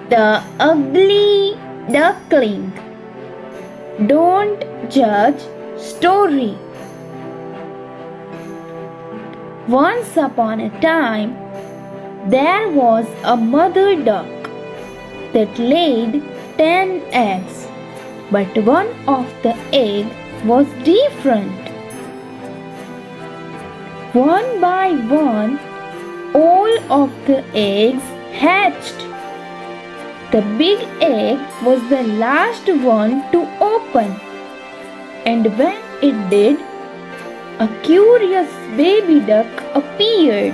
The ugly duckling. Don't judge story. Once upon a time, there was a mother duck that laid 10 eggs, but one of the eggs was different. One by one, all of the eggs hatched. The big egg was the last one to open, and when it did, a curious baby duck appeared.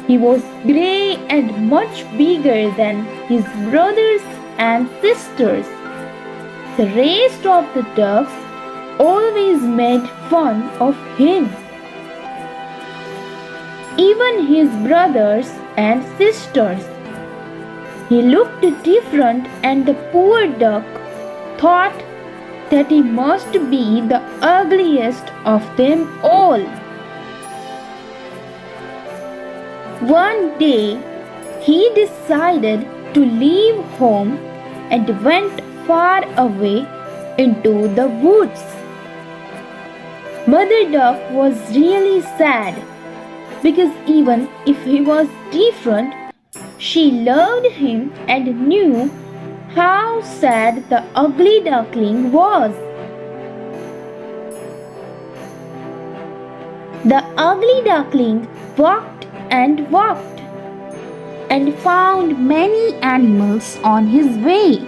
He was grey and much bigger than his brothers and sisters. The rest of the ducks always made fun of him. Even his brothers and sisters. He looked different, and the poor duck thought that he must be the ugliest of them all. One day, he decided to leave home and went far away into the woods. Mother Duck was really sad because even if he was different, she loved him and knew how sad the ugly duckling was. The ugly duckling walked and walked and found many animals on his way,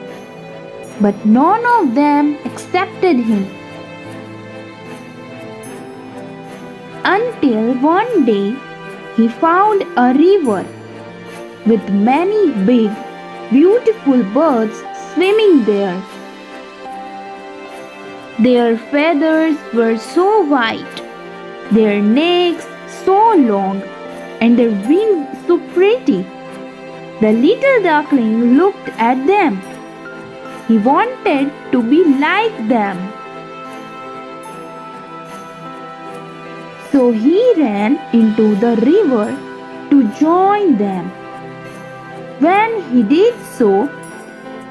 but none of them accepted him. Until one day he found a river with many big, beautiful birds swimming there. Their feathers were so white, their necks so long, and their wings so pretty. The little duckling looked at them. He wanted to be like them. So he ran into the river to join them. When he did so,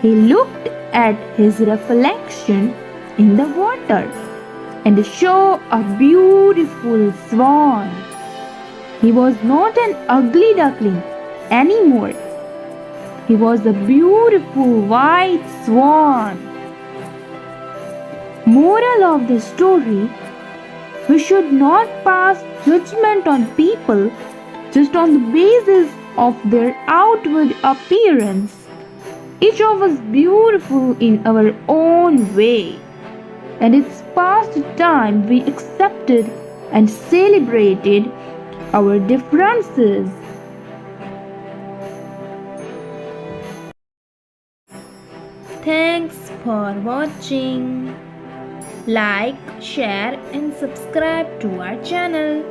he looked at his reflection in the water and saw a beautiful swan. He was not an ugly duckling anymore. He was a beautiful white swan. Moral of the story: we should not pass judgment on people just on the basis of their outward appearance. Each of us beautiful in our own way, and it's past time we accepted and celebrated our differences. Thanks for watching. Like, share and subscribe to our channel.